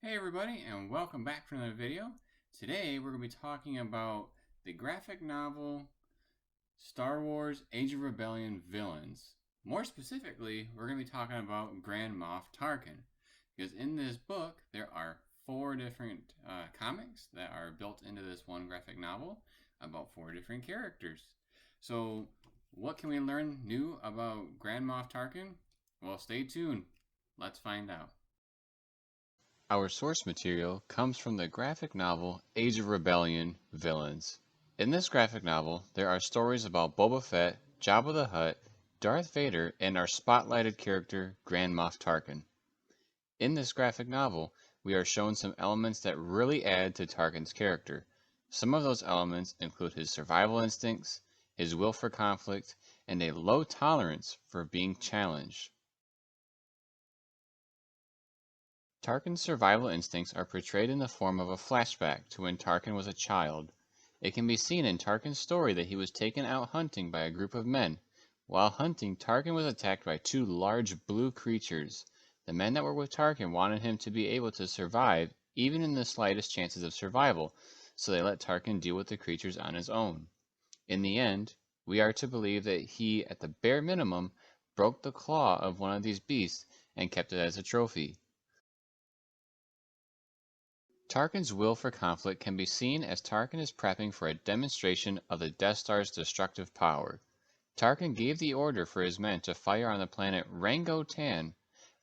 Hey everybody, and welcome back for another video. Today we're going to be talking about the graphic novel Star Wars Age of Rebellion villains. More specifically, we're going to be talking about Grand Moff Tarkin. Because in this book, there are 4 different comics that are built into this one graphic novel about 4 different characters. So, what can we learn new about Grand Moff Tarkin? Well, stay tuned. Let's find out. Our source material comes from the graphic novel Age of Rebellion Villains. In this graphic novel, there are stories about Boba Fett, Jabba the Hutt, Darth Vader, and our spotlighted character, Grand Moff Tarkin. In this graphic novel, we are shown some elements that really add to Tarkin's character. Some of those elements include his survival instincts, his will for conflict, and a low tolerance for being challenged. Tarkin's survival instincts are portrayed in the form of a flashback to when Tarkin was a child. It can be seen in Tarkin's story that he was taken out hunting by a group of men. While hunting, Tarkin was attacked by 2 large blue creatures. The men that were with Tarkin wanted him to be able to survive, even in the slightest chances of survival, so they let Tarkin deal with the creatures on his own. In the end, we are to believe that he, at the bare minimum, broke the claw of one of these beasts and kept it as a trophy. Tarkin's will for conflict can be seen as Tarkin is prepping for a demonstration of the Death Star's destructive power. Tarkin gave the order for his men to fire on the planet Rango Tan.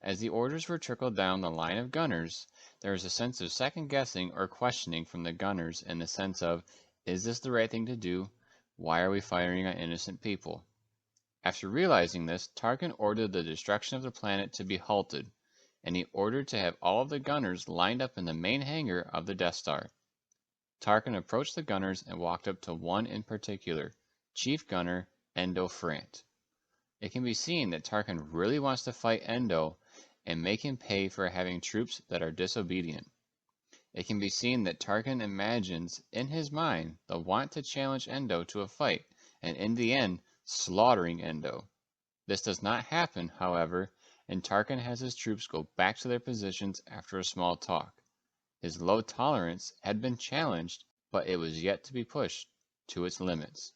As the orders were trickled down the line of gunners, there was a sense of second-guessing or questioning from the gunners in the sense of, is this the right thing to do? Why are we firing on innocent people? After realizing this, Tarkin ordered the destruction of the planet to be halted, and he ordered to have all of the gunners lined up in the main hangar of the Death Star. Tarkin approached the gunners and walked up to one in particular, Chief Gunner Endo Frant. It can be seen that Tarkin really wants to fight Endo and make him pay for having troops that are disobedient. It can be seen that Tarkin imagines in his mind the want to challenge Endo to a fight, and in the end, slaughtering Endo. This does not happen, however, and Tarkin has his troops go back to their positions after a small talk. His low tolerance had been challenged, but it was yet to be pushed to its limits.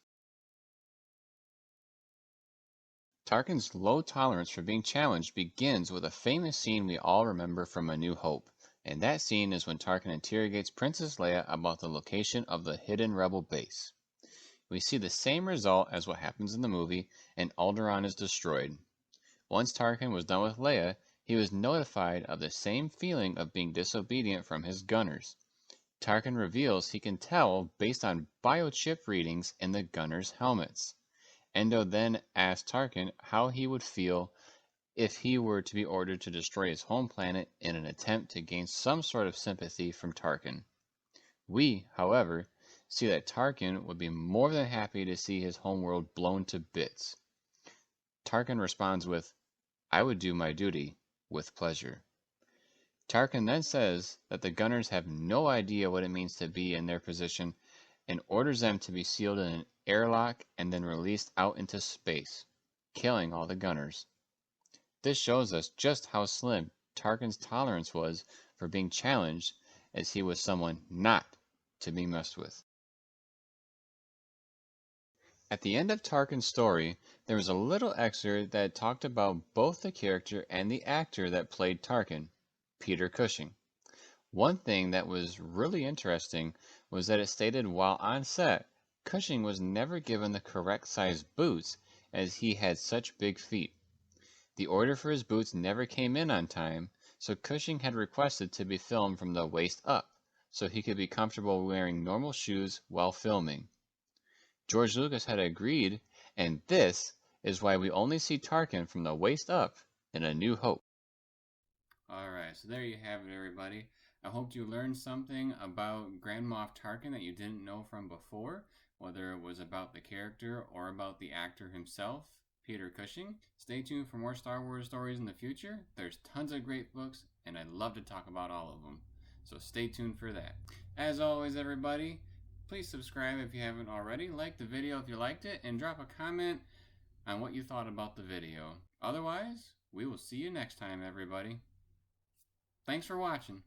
Tarkin's low tolerance for being challenged begins with a famous scene we all remember from A New Hope, and that scene is when Tarkin interrogates Princess Leia about the location of the hidden rebel base. We see the same result as what happens in the movie, and Alderaan is destroyed. Once Tarkin was done with Leia, he was notified of the same feeling of being disobedient from his gunners. Tarkin reveals he can tell based on biochip readings in the gunners' helmets. Endo then asks Tarkin how he would feel if he were to be ordered to destroy his home planet in an attempt to gain some sort of sympathy from Tarkin. We, however, see that Tarkin would be more than happy to see his homeworld blown to bits. Tarkin responds with, I would do my duty with pleasure. Tarkin then says that the gunners have no idea what it means to be in their position and orders them to be sealed in an airlock and then released out into space, killing all the gunners. This shows us just how slim Tarkin's tolerance was for being challenged, as he was someone not to be messed with. At the end of Tarkin's story, there was a little excerpt that talked about both the character and the actor that played Tarkin, Peter Cushing. One thing that was really interesting was that it stated while on set, Cushing was never given the correct size boots as he had such big feet. The order for his boots never came in on time, so Cushing had requested to be filmed from the waist up, so he could be comfortable wearing normal shoes while filming. George Lucas had agreed, and this is why we only see Tarkin from the waist up in A New Hope. Alright, so there you have it, everybody. I hope you learned something about Grand Moff Tarkin that you didn't know from before, whether it was about the character or about the actor himself, Peter Cushing. Stay tuned for more Star Wars stories in the future. There's tons of great books, and I'd love to talk about all of them. So stay tuned for that. As always, everybody, please subscribe if you haven't already, like the video if you liked it, and drop a comment on what you thought about the video. Otherwise, we will see you next time, everybody. Thanks for watching.